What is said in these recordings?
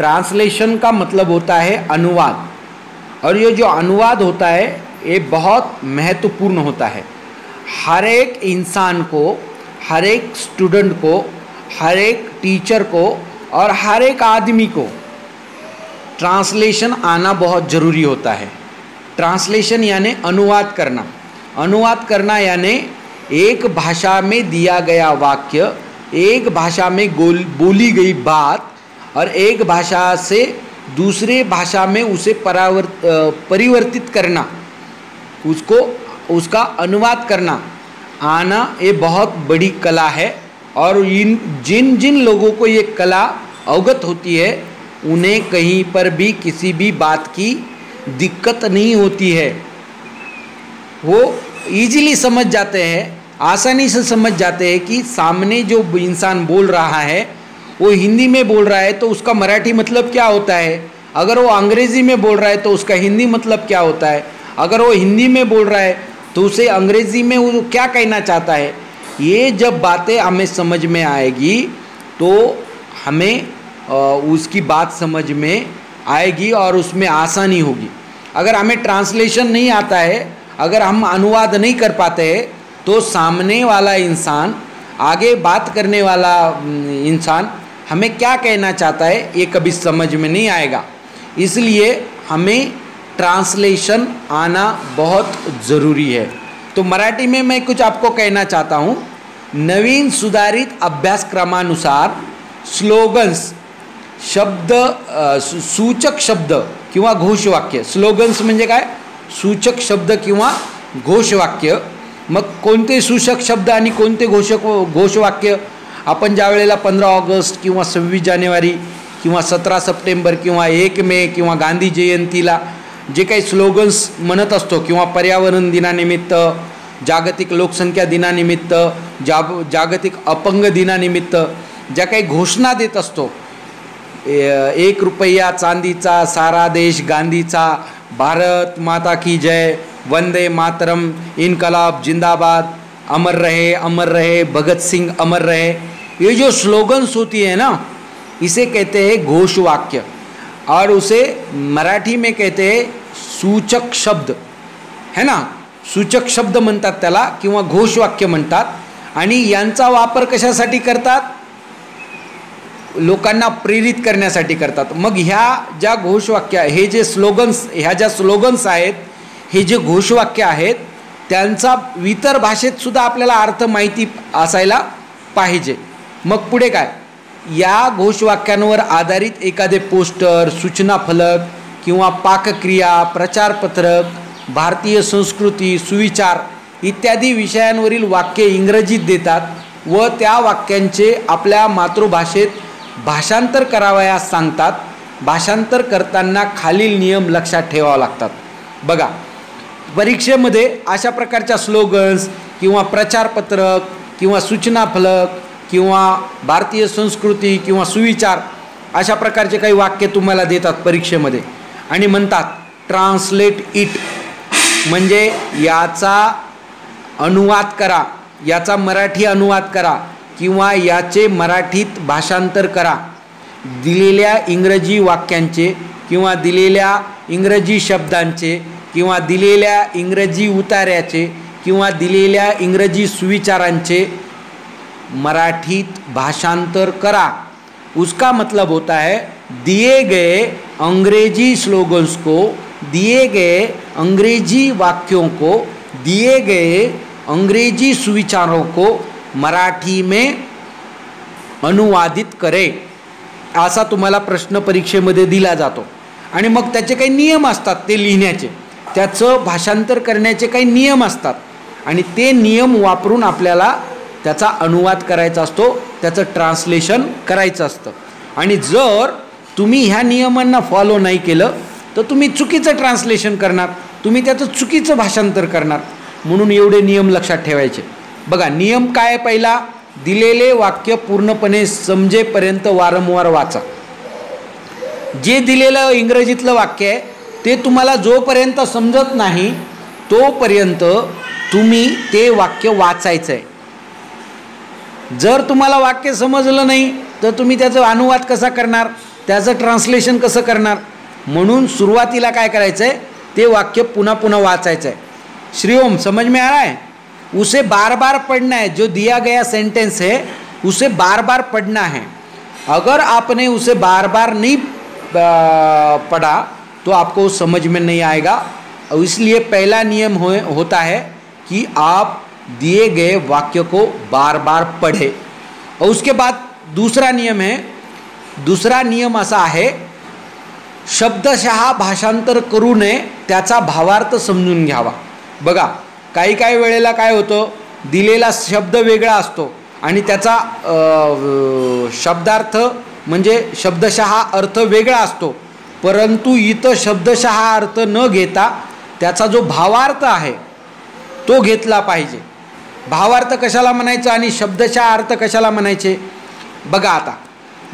Translation का मतलब होता है अनुवाद, और ये जो अनुवाद होता है ये बहुत महत्वपूर्ण होता है। हर एक इंसान को, हर एक स्टूडेंट को, हर एक टीचर को और हर एक आदमी को ट्रांसलेशन आना बहुत ज़रूरी होता है। ट्रांसलेशन यानी अनुवाद करना। अनुवाद करना यानी एक भाषा में दिया गया वाक्य, एक भाषा में बोली गई बात और एक भाषा से दूसरे भाषा में उसे परिवर्तित करना, उसका अनुवाद करना आना ये बहुत बड़ी कला है। और जिन जिन लोगों को ये कला अवगत होती है उन्हें कहीं पर भी किसी भी बात की दिक्कत नहीं होती है। वो इजीली समझ जाते हैं, आसानी से समझ जाते हैं कि सामने जो इंसान बोल रहा है वो हिंदी में बोल रहा है तो उसका मराठी मतलब क्या होता है, अगर वो अंग्रेज़ी में बोल रहा है तो उसका हिंदी मतलब क्या होता है, अगर वो हिंदी में बोल रहा है तो उसे अंग्रेज़ी में वो क्या कहना चाहता है। ये जब बातें हमें समझ में आएगी तो हमें उसकी बात समझ में आएगी और उसमें आसानी होगी। अगर हमें ट्रांसलेशन नहीं आता है, अगर हम अनुवाद नहीं कर पाते हैं तो सामने वाला इंसान, आगे बात करने वाला इंसान हमें क्या कहना चाहता है ये कभी समझ में नहीं आएगा। इसलिए हमें ट्रांसलेशन आना बहुत ज़रूरी है। तो मराठी में मैं कुछ आपको कहना चाहता हूँ। नवीन सुधारित अभ्यासक्रमानुसार स्लोगन्स शब्द, सूचक शब्द किंवा घोषवाक्य, स्लोगन्स म्हणजे काय, सूचक शब्द किंवा घोषवाक्य। मग कोणते सूचक शब्द आणि कोणते घोषवाक्य आपण ज्या वेळेला 15 ऑगस्ट किंवा 26 जानेवारी किंवा 17 सप्टेंबर किंवा 1 मे किंवा गांधी जयंतीला जे काही स्लोगन्स म्हणत असतो किंवा पर्यावरण दिनानिमित्त, जागतिक लोकसंख्या दिनानिमित्त, जागतिक अपंग दिनानिमित्त ज्या काही घोषणा देत असतो, 1 रुपया चांदीचा, सारा देश गांधीचा, भारत माता की जय, वंदे मातरम, इनकलाब जिंदाबाद, अमर रहे भगत सिंह अमर रहे, ये जो स्लोगन्स होती है ना इसे कहते हैं घोषवाक्य और उसे मराठी में कहते हैं सूचक शब्द, है ना। सूचक शब्द म्हणतात त्याला किंवा घोषवाक्य म्हणतात। आणि यांचा वापर कशासाठी करतात, लोकांना प्रेरित करण्यासाठी करतात। मग ह्या ज्या घोषवाक्य, हे जे स्लोगन्स, ह्या ज्या स्लोगन्स आहेत, हे जे घोषवाक्य आहेत त्यांचा इतर भाषेत सुद्धा आपल्याला अर्थ माहिती असायला पाहिजे। मग पुढे काय, या घोषवाक्यांवर आधारित एखादे पोस्टर, सूचना फलक किंवा पाकक्रिया, प्रचारपत्रक, भारतीय संस्कृती, सुविचार इत्यादी विषयांवरील वाक्ये इंग्रजीत देतात व त्या वाक्यांचे आपल्या मातृभाषेत भाषांतर करावयास सांगतात। भाषांतर करताना खालील नियम लक्षात ठेवावे लागतात। बघा, परीक्षेमध्ये अशा प्रकारच्या स्लोगन्स किंवा प्रचारपत्रक किंवा सूचना फलक किंवा भारतीय संस्कृती किंवा सुविचार अशा प्रकारचे काही वाक्य तुम्हाला देतात परीक्षेमध्ये आणि म्हणतात ट्रान्सलेट इट, म्हणजे याचा अनुवाद करा, याचा मराठी अनुवाद करा किंवा याचे मराठीत भाषांतर करा। दिलेल्या इंग्रजी वाक्यांचे किंवा दिलेल्या इंग्रजी शब्दांचे किंवा दिलेल्या इंग्रजी उतार्याचे किंवा दिलेल्या इंग्रजी सुविचारांचे मराठीत भाषांतर करा। उसका मतलब होता है दिए गए अंग्रेजी स्लोगन्स को, दिए गए अंग्रेजी वाक्यों को, दिए गए अंग्रेजी सुविचारों को मराठी में अनुवादित करे, असा तुम्हाला प्रश्न परीक्षेमध्ये दिला जातो। आणि मग त्याचे काही नियम असतात ते लिहिण्याचे, त्याचं भाषांतर करण्याचे काही नियम असतात आणि ते नियम वापरून आपल्याला त्याचा अनुवाद करायचा असतो, त्याचं ट्रान्सलेशन करायचं असतं। आणि जर तुम्ही ह्या नियमांना फॉलो नाही केलं तर तुम्ही चुकीचं ट्रान्सलेशन करणार, तुम्ही त्याचं चुकीचं भाषांतर करणार। म्हणून एवढे नियम लक्षात ठेवायचे। बघा, नियम काय, पहिला, दिलेले वाक्य पूर्णपणे समजेपर्यंत वारंवार वाचा। जे दिलेलं इंग्रजीतलं वाक्य आहे ते तुम्हाला जोपर्यंत समजत नाही तोपर्यंत तुम्ही ते वाक्य वाचायचं आहे। जर तुम्हाला वाक्य समजलं नाही तर तुम्ही त्याचा अनुवाद कसा करणार, त्याचं ट्रान्सलेशन कसं करणार? म्हणून सुरुवातीला काय करायचं आहे, ते वाक्य पुन्हा पुन्हा वाचायचं आहे. श्री ओम, समझ में आ रहा है? उसे बार बार पढ़ना है. जो दिया गया सेंटेंस है उसे बार बार पढ़ना है. अगर आपने उसे बार बार नहीं पढ़ा तो आपको समझ में नहीं आएगा. इसलिए पहला नियम होता है कि आप दिए गए वाक्य को बार बार पढ़ें. और उसके बाद दूसरा नियम है. दूसरा नियम असा आहे, शब्दशः भाषांतर करू नये, त्याचा भावार्थ समजून घ्यावा. बघा, काही काही वेळेला काय होतं, दिलेला शब्द वेगळा असतो आणि त्याचा शब्दार्थ म्हणजे शब्दशः अर्थ वेगळा असतो. परंतु इथं शब्दशः अर्थ न घेता त्याचा जो भावार्थ आहे तो घेतला पाहिजे. भावार्थ कशाला म्हणायचं आणि शब्दशः अर्थ कशाला म्हणायचे? बघा, आता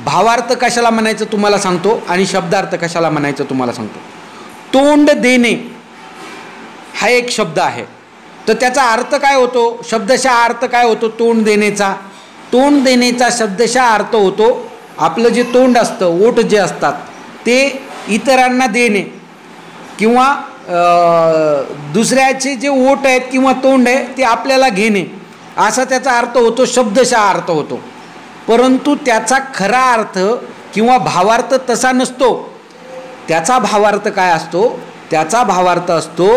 भावार्थ कशाला म्हणायचं तुम्हाला सांगतो आणि शब्दार्थ कशाला म्हणायचं तुम्हाला सांगतो. तोंड देणे हा एक शब्द आहे, तर त्याचा अर्थ काय होतो? शब्दशः अर्थ काय होतो तोंड देण्याचा? तोंड देण्याचा शब्दशः अर्थ होतो, आपलं जे तोंड असतं, ओठ जे असतात ते इतरांना देणे, किंवा दुसऱ्याचे जे ओठ आहेत किंवा तोंड आहे ते आपल्याला घेणे, असा त्याचा अर्थ होतो, शब्दशः अर्थ होतो. परंतु त्याचा खरा अर्थ किंवा भावार्थ तसा नसतो. त्याचा भावार्थ काय असतो? त्याचा भावार्थ असतो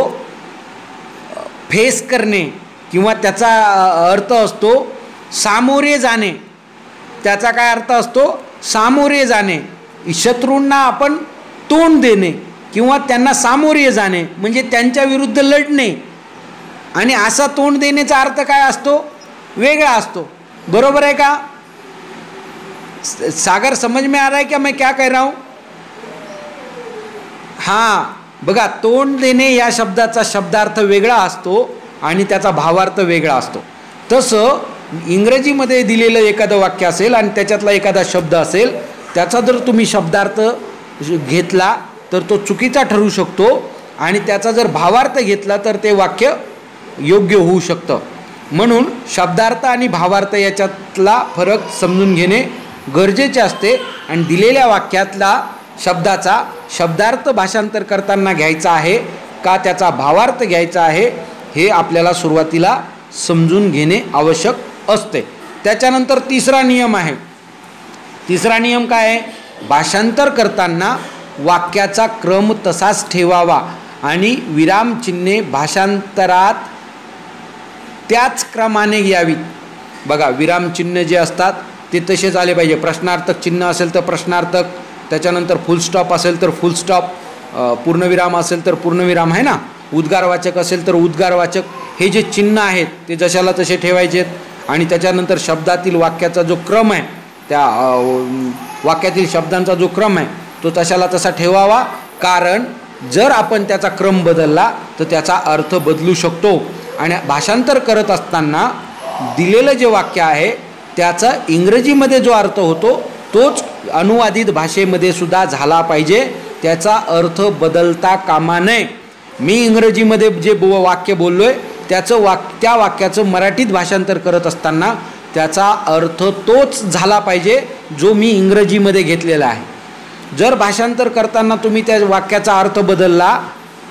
फेस करणे, किंवा त्याचा अर्थ असतो सामोरे जाणे. त्याचा काय अर्थ असतो? सामोरे जाणे. शत्रूंना आपण तोंड देणे किंवा त्यांना सामोरे जाणे म्हणजे त्यांच्या विरुद्ध लढणे. आणि असा तोंड देण्याचा अर्थ काय असतो? वेगळा असतो. बरोबर आहे का? सागर, समझ में आ रहा है क्या मैं क्या कह रहा हूँ? हां, बघा, तोंड देणे या शब्दाचा शब्दार्थ वेगळा असतो आणि त्याचा भावार्थ वेगळा असतो. तसं इंग्रजीमध्ये दिलेलं एखादं वाक्य असेल आणि त्याच्यातला एखादा शब्द असेल, त्याचा जर तुम्ही शब्दार्थ घेतला तर तो चुकीचा ठरू शकतो आणि त्याचा जर भावार्थ घेतला तर ते वाक्य योग्य होऊ शकतं. म्हणून शब्दार्थ आणि भावार्थ याच्यातला फरक समजून घेणे गरजेचे असते. आणि दिलेल्या वाक्यातला शब्दाचा शब्दार्थ भाषांतर करताना घ्यायचा आहे का त्याचा भावार्थ घ्यायचा आहे हे आपल्याला सुरुवातीला समजून घेणे आवश्यक असते. त्याच्यानंतर तिसरा नियम आहे. तिसरा नियम काय आहे? भाषांतर करताना वाक्याचा क्रम तसाच ठेवावा आणि विरामचिन्हे भाषांतरात त्याच क्रमाने घ्यावीत. बघा, विरामचिन्ह जे असतात ते तसेच आले पाहिजे. प्रश्नार्थक चिन्ह असेल तर प्रश्नार्थक, त्याच्यानंतर फुल स्टॉप असेल तर फुल स्टॉप, पूर्णविराम असेल तर पूर्णविराम, आहे ना, उद्गारवाचक असेल तर उद्गारवाचक, हे जे चिन्ह आहेत ते जशाला तसे ठेवायचे. आणि त्याच्यानंतर शब्दातील वाक्याचा जो क्रम आहे, त्या वाक्यातील शब्दांचा जो क्रम आहे तो तशाला तसा ठेवावा. कारण जर आपण त्याचा क्रम बदलला तर त्याचा अर्थ बदलू शकतो. आणि भाषांतर करत असताना दिलेलं जे वाक्य आहे त्याचा इंग्रजीमध्ये जो अर्थ होतो तोच अनुवादित भाषेमध्ये सुद्धा झाला पाहिजे. त्याचा अर्थ बदलता कामा नये. मी इंग्रजीमध्ये जे वाक्य बोललो आहे त्या वाक्याचं मराठीत भाषांतर करत असताना त्याचा अर्थ तोच झाला पाहिजे जो मी इंग्रजीमध्ये घेतलेला आहे. जर भाषांतर करताना तुम्ही त्या वाक्याचा अर्थ बदलला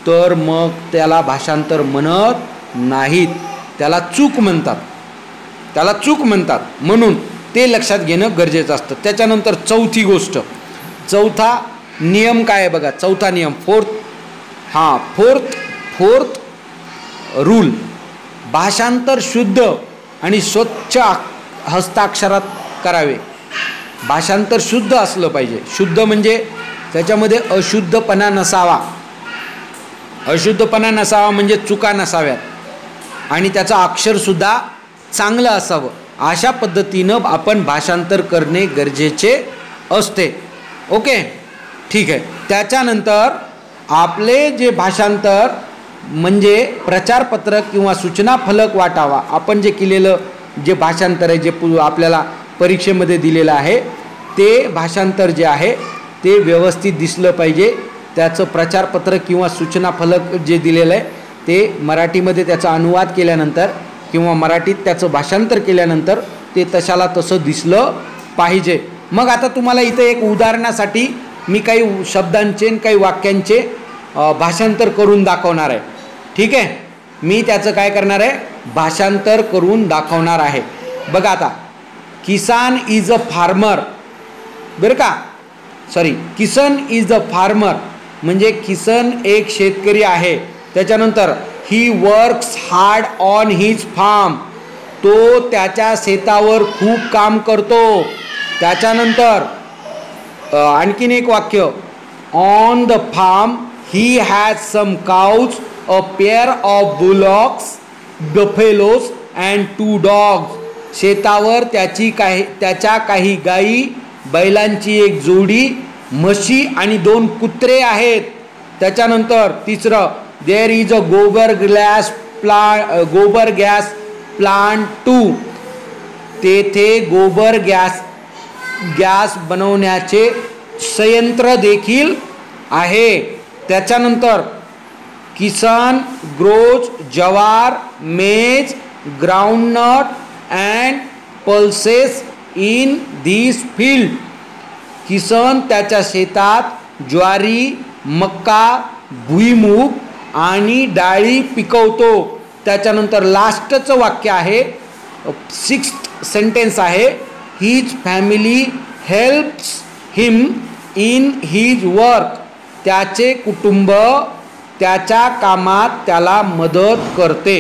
तर मग त्याला भाषांतर म्हणत नाहीत, त्याला चूक म्हणतात. म्हणून ते लक्षात घेणं गरजेचं असतं. त्याच्यानंतर चौथी गोष्ट, चौथा नियम काय आहे बघा. चौथा नियम, फोर्थ रूल, भाषांतर शुद्ध आणि स्वच्छ हस्ताक्षरात करावे. भाषांतर शुद्ध असलं पाहिजे. शुद्ध म्हणजे त्याच्यामध्ये अशुद्धपणा नसावा. अशुद्धपणा नसावा म्हणजे चुका नसाव्यात आणि त्याचं अक्षरसुद्धा चांगलं असावं. अशा पद्धतीनं आपण भाषांतर करणे गरजेचे असते. ओके, ठीक आहे. त्याच्यानंतर आपले जे भाषांतर म्हणजे प्रचारपत्रक किंवा सूचना फलक वाटावा, आपण जे केलेलं जे भाषांतर आहे, जे आपल्याला परीक्षेमध्ये दिलेलं आहे ते भाषांतर जे आहे ते व्यवस्थित दिसलं पाहिजे. त्याचं प्रचारपत्रक किंवा सूचना फलक जे दिलेलं आहे ते मराठीमध्ये त्याचा अनुवाद केल्यानंतर किंवा मराठीत त्याचं भाषांतर केल्यानंतर ते तशाला तसं दिसलं पाहिजे. मग आता तुम्हाला इथे एक उदाहरणासाठी मी काही शब्दांचे काही वाक्यांचे भाषांतर करून दाखवणार आहे. ठीक आहे, मी त्याचं काय करणार आहे, भाषांतर करून दाखवणार आहे. बघा आता, किसान इज अ फार्मर, बरं का, sorry, Kisan is a farmer म्हणजे किसन एक शेतकरी आहे. त्याच्यानंतर he works hard on his farm, तो त्याच्या शेतावर खूप काम करतो. त्याच्यानंतर आणखीन एक वाक्य, on the farm he has some cows, a pair of bullocks, buffaloes and 2 dogs. शेतावर त्याच्या काही गायी, बैलांची एक जोडी, म्हशी आणि 2 कुत्रे आहेत. त्याच्यानंतर तिसरं, देअर इज अ गोबर गॅस प्लांट 2, तेथे गोबर गॅस बनवण्याचे संयंत्र देखील आहे. त्याच्यानंतर किसान ग्रोज ज्वार, मेज, groundnut and pulses in this field. Kisan त्याच्या शेतात ज्वारी, मक्का, भुईमूग आणि डाळी पिकवतो. त्याच्यानंतर लास्टचं वाक्य आहे, 6th सेंटेन्स आहे, his family helps him in his work. त्याचे कुटुंब त्याच्या कामात त्याला मदत करते.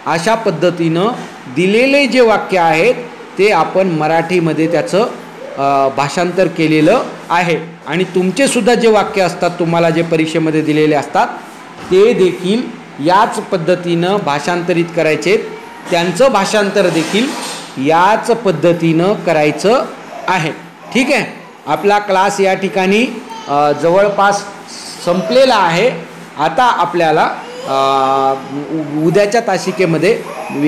अशा पद्धतीनं दिलेले जे वाक्य आहेत ते आपण मराठीमध्ये त्याचं भाषांतर केलेलं आहे. आणि तुमचेसुद्धा जे वाक्य असतात, तुम्हाला जे परीक्षेमध्ये दिलेले असतात, ते देखील याच पद्धतीनं भाषांतरित करायचे. त्यांचं भाषांतर देखील याच पद्धतीनं करायचं आहे. ठीक आहे, आपला क्लास या ठिकाणी जवळपास संपलेला आहे. आता आपल्याला उद्याच्या तासिकेमध्ये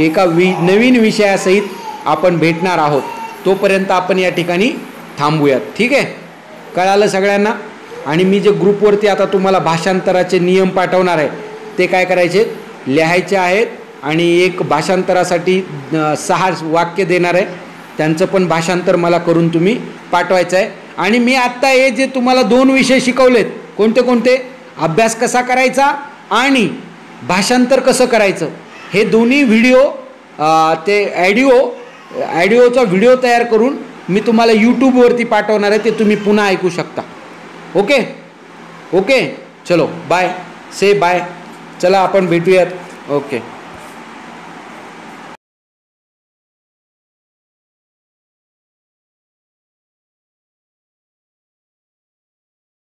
एका नवीन विषयासहित आपण भेटणार आहोत. तोपर्यंत आपण या ठिकाणी थांबूयात. ठीक आहे, कळालं सगळ्यांना. आणि मी जे ग्रुपवरती आता तुम्हाला भाषांतराचे नियम पाठवणार आहे ते काय करायचे, लिहायचे आहेत. आणि एक भाषांतरासाठी 6 वाक्य देणार आहे, त्यांचं पण भाषांतर मला करून तुम्ही पाठवायचं आहे. आणि मी आत्ता हे जे तुम्हाला 2 विषय शिकवलेत, कोणते कोणते, अभ्यास कसा करायचा आणि भाषांतर कसं करायचं, हे दोन्ही व्हिडिओ ते ॲडिओचा व्हिडिओ तयार करून मी तुम्हाला यूट्यूबवरती पाठवणार आहे. ते तुम्ही पुन्हा ऐकू शकता. ओके ओके, चलो बाय, से बाय. चला आपण भेटूयात. ओके.